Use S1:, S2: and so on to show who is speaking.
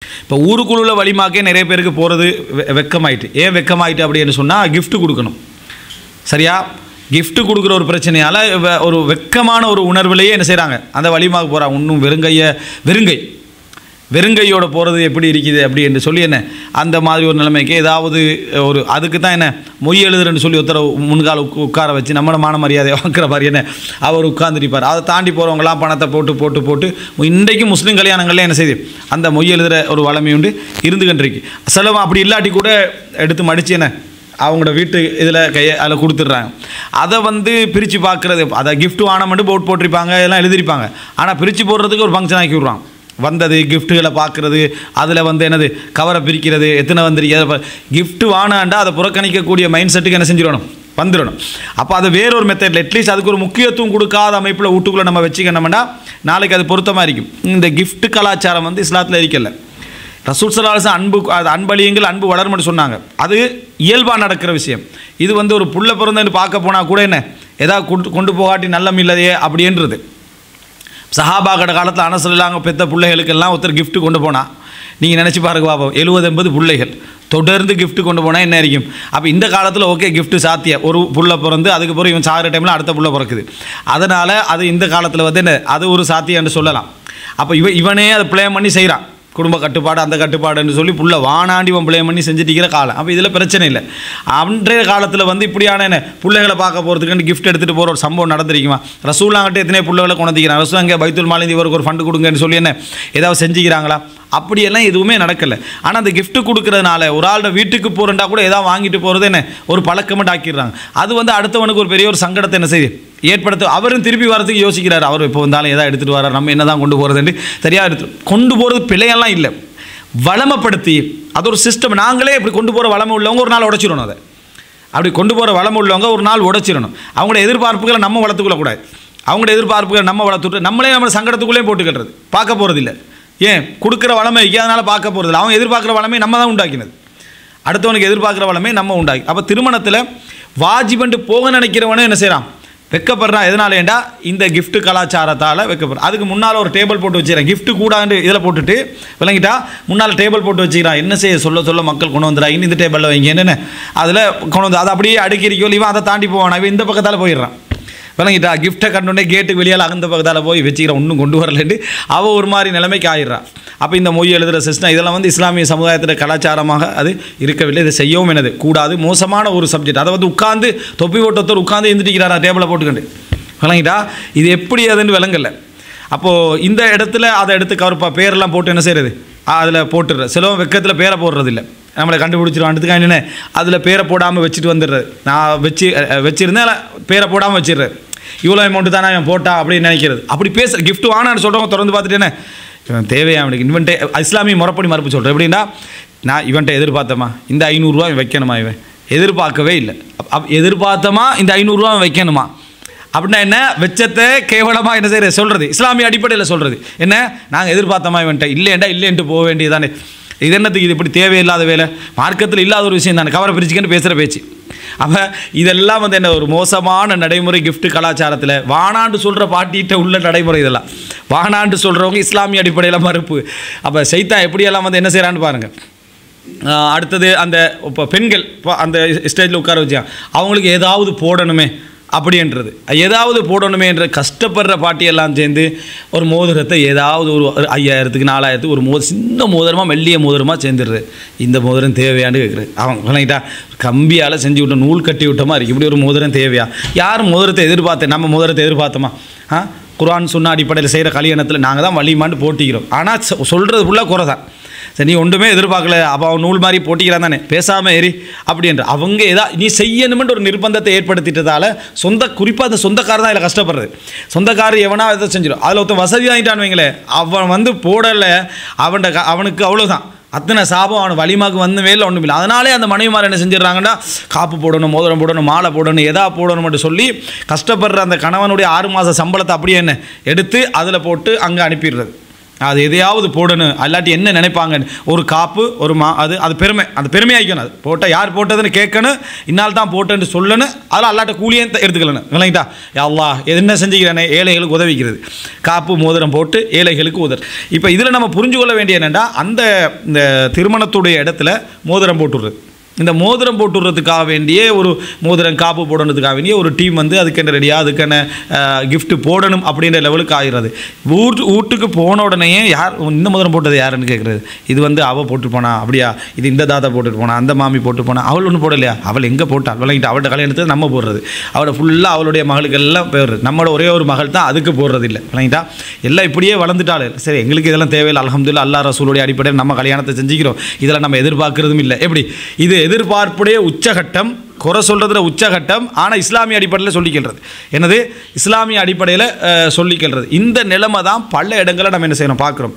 S1: இப்போ ஊருக்குள்ள வலிமாக்கே நிறைய பேருக்கு போகிறது வெக்கமாயிட்டு. ஏன் வெக்கமாயிட்டு அப்படின்னு சொன்னால் கிஃப்ட் கொடுக்கணும். சரியா? கிஃப்ட் கொடுக்குற ஒரு பிரச்சனையால் ஒரு வெக்கமான ஒரு உணர்வுலையே என்ன செய்கிறாங்க, அந்த வலிமாக்கு போகிறாங்க. இன்னும் வெறுங்கையோட போகிறது எப்படி இருக்குது அப்படி என்று சொல்லி என்ன அந்த மாதிரி ஒரு நிலைமைக்கு ஏதாவது ஒரு அதுக்கு தான் என்ன மொய் எழுதுறன்னு சொல்லி ஒருத்தர முன்கால உட்கார வச்சு நம்மளோட மான மரியாதையை வாங்குற மாதிரி என்ன அவர் உட்கார்ந்துருப்பார். அதை தாண்டி போகிறவங்களாம் பணத்தை போட்டு இன்றைக்கும் முஸ்லீம் கல்யாணங்கள்லாம் என்ன செய்யுது, அந்த மொய் எழுதுகிற ஒரு வளமை உண்டு இருந்துகின்றிருக்கு. செலவு அப்படி இல்லாட்டி கூட எடுத்து மடித்து என்ன அவங்களோட வீட்டு இதில் அதில் கொடுத்துட்றாங்க. அதை பிரித்து பார்க்குறது, அதை கிஃப்ட் வாங்கணும்னு போட்டிருப்பாங்க, இதெல்லாம் எழுதியிருப்பாங்க. ஆனால் பிரித்து போடுறதுக்கு ஒரு ஃபங்க்ஷன் ஆக்கி விட்றாங்க. வந்தது கிஃப்ட்டுகளை பார்க்குறது, அதில் என்னது கவரை பிரிக்கிறது, எத்தனை வந்திருக்கு, கிஃப்ட் வானாண்டா அதை புறக்கணிக்கக்கூடிய மைண்ட் செட்டுக்கு என்ன செஞ்சிடணும், வந்துடணும். அப்போ அது வேறொரு மெத்தடில் அட்லீஸ்ட் அதுக்கு ஒரு முக்கியத்துவம் கொடுக்காத அமைப்பில் வீட்டுக்குள்ளே நம்ம வச்சுக்கணும்னா நாளைக்கு அது பொருத்தமாக இருக்கும். இந்த கிஃப்ட் கலாச்சாரம் இஸ்லாத்தில் இருக்கல. ரசூல் ஸல்லல்லாஹு அலைஹி வஸல்லம் அன்பளியுங்கள் அன்பு வளரும்னு சொன்னாங்க. அது இயல்பாக நடக்கிற விஷயம். இது ஒரு புள்ள பிறந்தன்னு பார்க்க போனால் கூட என்ன ஏதாவது கொண்டு போகாட்டி நல்லம் இல்லையே அப்படின்றது. சஹாபாக்கட காலத்தில் அனசல்லாங்க பெற்ற பிள்ளைகளுக்கெல்லாம் ஒருத்தர் கிஃப்ட் கொண்டு போனால் நீங்கள் நினச்சி பாருங்க பாப்போம், 70-80 பிள்ளைகள் தொடர்ந்து கிஃப்ட் கொண்டு போனால் என்ன இருக்கும். அப்போ இந்த காலத்தில் ஓகே கிஃப்ட் சாத்தியம், ஒரு புள்ள பிறந்து அதுக்கு பிறகு இவன் சாகிற டைமில் அடுத்த புள்ள பிறக்குது. அதனால் அது இந்த காலத்தில் என்ன அது ஒரு சாத்தியம் என்று சொல்லலாம். அப்போ இவனே அதை பிளேம் பண்ணி செய்கிறான். குடும்ப கட்டுப்பாடு அந்த கட்டுப்பாடுன்னு சொல்லி புள்ள வானாண்டி இவன் பிளேம் பண்ணி செஞ்சுட்டிருக்கிற காலம். அப்போ இதில் பிரச்சனை இல்லை. அன்றைய காலத்தில் இப்படியான என்ன பிள்ளைகளை பார்க்க போகிறதுக்கு கிஃப்ட் எடுத்துகிட்டு போகிற ஒரு சம்பவம் நடந்திருக்குமா? ரசூலாங்கிட்ட எத்தனை பிள்ளைகளை கொண்டிருக்கிறாங்க. ரசூல் அங்கே பைத்துல் மாலிந்தி இவருக்கு ஒரு ஃபண்டு கொடுங்கன்னு சொல்லி என்ன ஏதாவது செஞ்சுக்கிறாங்களா? அப்படியெல்லாம் எதுவுமே நடக்கலை. ஆனால் அந்த கிஃப்ட் கொடுக்குறதுனால ஒரு ஆளோட வீட்டுக்கு போகிறண்டா கூட ஏதாவது வாங்கிட்டு போகிறது என்ன ஒரு பழக்கமெண்ட் ஆக்கிடுறாங்க. அது அடுத்தவனுக்கு ஒரு பெரிய ஒரு சங்கடத்தை என்ன செய்யுது ஏற்படுத்த. அவரும் திருப்பி வரதுக்கு யோசிக்கிறார். அவர் இப்போ வந்தாலும் எதாவது எடுத்துகிட்டு வரார், நம்ம என்ன தான் கொண்டு போகிறதுன்னு சரியாக கொண்டு போகிறது பிழையெல்லாம் இல்லை. வளமைப்படுத்தி அது ஒரு சிஸ்டம். நாங்களே இப்படி கொண்டு போகிற வளமை உள்ளவங்க ஒரு நாள் உடைச்சிடணும். அதை அப்படி கொண்டு போகிற வளமை உள்ளவங்க ஒரு நாள் உடைச்சிடணும். அவங்களோட எதிர்பார்ப்புகளை நம்ம வளர்த்துக்கொள்ளக்கூடாது. அவங்களோட எதிர்பார்ப்புகளை நம்ம வளர்த்துட்டு நம்மளே நம்ம சங்கடத்துக்குள்ளேயும் போட்டுக்கிறது பார்க்க போகிறதில்லை. ஏன் கொடுக்குற வளமை அதனால் பார்க்க போகிறதில்ல. அவங்க எதிர்பார்க்குற வளமை நம்ம தான் உண்டாக்கினது. அடுத்தவனுக்கு எதிர்பார்க்குற வளமை நம்ம உண்டாக்கி. அப்போ திருமணத்தில் வாஜிபண்டு போக நினைக்கிறவனே என்ன செய்கிறான், வெக்கப்படுறான். எதனால ஏண்டா இந்த கிஃப்ட் கலாச்சாரத்தால் வெக்கப்படுறான். அதுக்கு முன்னால் ஒரு டேபிள் போட்டு வச்சுக்கிறேன், கிஃப்ட் கூடாண்டு இதில் போட்டுட்டு விளங்கிட்டா முன்னால் டேபிள் போட்டு வச்சுக்கிறான். என்ன செய்ய சொல்ல மக்கள் கொண்டு வந்துடுறாங்க, இந்த டேபிளில் வைங்க என்னென்ன அதில் கொண்டு வந்து அதை அப்படியே அடுக்கிறிக்கோ இவன் அதை தாண்டி போவான். இவன் இந்த பக்கத்தால் போயிடுறான். விளங்கிட்டா கிஃப்ட்டை கண்டுனே கேட்டுக்கு வெளியால் அகந்த பக்கத்தால் போய் வச்சுக்கிறேன், ஒன்றும் கொண்டு வரலன்னு அவள் ஒரு மாதிரி நிலைமைக்கு ஆயிடுறான். அப்போ இந்த மொய் எழுதுகிற சிஸ்டம் இதெல்லாம் இஸ்லாமிய சமுதாயத்தில் கலாச்சாரமாக அது இருக்கவில்லை. இதை செய்யவும் என்னது கூடாது. மோசமான ஒரு சப்ஜெக்ட். அதை உட்காந்து தொப்பி போட்டத்தோடு உட்காந்து எழுந்திரிக்கிறாரா டேபிளை போட்டுக்கிண்டு. விளங்கிட்டா இது எப்படி அதுன்னு விளங்கலை. அப்போது இந்த இடத்துல அதை எடுத்து கவர்ப்பா பேரெல்லாம் போட்டு என்ன செய்கிறது அதில் போட்டுடுற. சிலவும் வெக்கத்தில் பேரை போடுறதில்லை. நம்மளை கண்டுபிடிச்சிடும் அடுத்துக்காக என்ன அதில் பேரை போடாமல் வச்சுட்டு வந்துடுறது. நான் வச்சுருந்தேன் பேரை போடாமல் வச்சிடுறேன். இவ்வளோ அமௌண்ட்டு தானே அவன் போட்டா அப்படின்னு நினைக்கிறது. அப்படி பேச கிஃப்ட் வானான்னு சொல்கிறவங்க திறந்து பார்த்துட்டு என்ன இவன் தேவையா அவனுக்கு இவன்ட்டே இஸ்லாமிய முறைப்படி மறுப்பு சொல்கிறேன். எப்படின்னா நான் இவன்ட்ட எதிர்பார்த்தமா இந்த 500 ரூபா வைக்கணுமா, இவன் எதிர்பார்க்கவே இல்லை. எதிர்பார்த்தமா இந்த 500 ரூபா வைக்கணுமா அப்படின்னா என்ன வெச்சத்தை கேவலமாக என்ன செய்கிற சொல்கிறது இஸ்லாமிய அடிப்படையில் சொல்கிறது என்ன நாங்கள் எதிர்பார்த்தமா இவன்ட்ட இல்லைன்ட்டு போக வேண்டியதானே. இது என்னத்துக்கு இது இப்படி தேவையில்லாத வேலை, மார்க்கத்தில் இல்லாத ஒரு விஷயம் தானே, கவரை பிரிச்சுக்கன்னு பேசுகிற பேச்சு. அப்போ இதெல்லாம் என்ன ஒரு மோசமான நடைமுறை கிஃப்ட் கலாச்சாரத்தில். வானாண்டு சொல்கிற பாட்டிகிட்ட உள்ள நடைமுறை இதெல்லாம். வானாண்டு சொல்கிறவங்க இஸ்லாமிய அடிப்படையில் மறுப்பு. அப்போ சைத்தா எப்படியெல்லாம் என்ன செய்கிறான்னு பாருங்கள். அடுத்தது அந்த இப்போ பெண்கள் இப்போ அந்த ஸ்டேஜில் உட்கார வச்சா அவங்களுக்கு ஏதாவது போடணுமே அப்படின்றது, ஏதாவது போடணுமே என்ற கஷ்டப்படுற பாட்டியெல்லாம் சேர்ந்து ஒரு மோதிரத்தை ஏதாவது ஒரு 5000க்கு 4000க்கு ஒரு சின்ன மோதிரமாக மெல்லிய மோதிரமாக சேர்ந்துடுறது. இந்த மோதிரம் தேவையான்னு கேட்குறது. அவன் விளங்கிட்டா கம்பியால் செஞ்சு விட்ட நூல் கட்டி விட்டமா இருக்குது. இப்படி ஒரு மோதிரம் தேவையா? யார் மோதிரத்தை எதிர்பார்த்தேன்? நம்ம மோதிரத்தை எதிர்பார்த்தோமா? குர்ஆன் சொன்ன அடிப்படையில் செய்கிற கல்யாணத்தில் நாங்கள் தான் வலிமான்னு போட்டிக்கிறோம். ஆனால் சொல்கிறது ஃபுல்லாக குறை தான். சரி நீ ஒன்றுமே எதிர்பார்க்கல, அப்போ அவன் நூல் மாதிரி போட்டிக்கிறான் தானே பேசாமல் ஏறி அப்படின்ற அவங்க நீ செய்யணுமென்று ஒரு நிர்பந்தத்தை ஏற்படுத்திட்டதால குறிப்பாக அந்த சொந்தக்காரர் தான் இதில் கஷ்டப்படுறது. சொந்தக்காரர் எவனா இதை செஞ்சிடும். அதில் ஒருத்தன் வசதி வாங்கிட்டான்னு வைங்களேன், அவன் போடலை அவனுக்கு அவ்வளோதான் அத்தனை சாபம். அவன் வலிமாக்கு வேலை ஒன்றும் இல்லை. அதனாலே அந்த மனைவிமார் என்ன செஞ்சிடறாங்கன்னா காப்பு போடணும், மோதிரம் போடணும், மாலை போடணும், எதா போடணும்னு சொல்லி கஷ்டப்படுற அந்த கணவனுடைய 6 மாத சம்பளத்தை அப்படியே என்ன எடுத்து அதில் போட்டு அங்கே அனுப்பிடுறது. அது எதையாவது போடணும், அல்லாட்டி என்ன நினைப்பாங்க, ஒரு காப்பு ஒரு அது பெருமை, அந்த பெருமையாக்கணும். அது போட்டால் யார் போட்டதுன்னு கேட்கணும், இன்னால் தான் போட்டேன்னு சொல்லணும், அதில் அல்லாட்ட கூலியே எடுத்துக்கலணும். இல்லைங்களா? அல்லாஹ் என்ன செஞ்சுக்கிறானே, ஏழைகளுக்கு உதவிக்கிறது, காப்பு மோதிரம் போட்டு ஏழைகளுக்கு உதவி. இப்போ இதில் நம்ம புரிஞ்சு கொள்ள வேண்டிய என்னென்னா, இந்த திருமணத்துடைய இடத்துல மோதிரம் போட்டுடுறது, இந்த மோதிரம் போட்டுறதுக்காக வேண்டிய ஒரு மோதிரம் காப்பு போடணுதுக்காக வேண்டிய ஒரு டீம் வந்து அதுக்கென்ன ரெடியாக அதுக்கான கிஃப்ட் போடணும் அப்படின்ற லெவலுக்கு ஆகிறது. வீட்டுக்கு போன உடனே யார் இந்த மோதிரம் போட்டது யாருன்னு கேட்குறது, இது வந்து அவள் போட்டு போனா, அப்படியா, இது இந்த தாத்தா போட்டுட்டு போனா, அந்த மாமி போட்டு போனா, அவள் ஒன்றும் போடலையா, அவள் எங்கே போட்டாள் விளங்கிட்டு அவளோட கல்யாணத்தை நம்ம போடுறது, அவளை ஃபுல்லாக அவளுடைய மகளுக்கு எல்லாம் போடுறது, நம்மளோட ஒரே ஒரு மகள் தான் அதுக்கு போடுறது இல்லை. விளங்கிட்டா? எல்லாம் இப்படியே வளர்ந்துட்டாள். சரி, எங்களுக்கு இதெல்லாம் தேவையில்லை, அல்ஹம்துலில்லாஹ் அல்லாஹ் ரசூலுடைய அடிப்படையில் நம்ம கல்யாணத்தை செஞ்சுக்கிறோம், இதெல்லாம் நம்ம எதிர்பார்க்கறதும் இல்லை. எப்படி இது எதிர்பார்ப்புடைய உச்சகட்டம், குறை சொல்கிறதுல உச்சகட்டம். ஆனால் இஸ்லாமிய அடிப்படையில் சொல்லிக்கிறது என்னது, இஸ்லாமிய அடிப்படையில் சொல்லிக்கிறது. இந்த நிலைமை தான் பல இடங்களில் நம்ம என்ன செய்யணும் பார்க்குறோம்.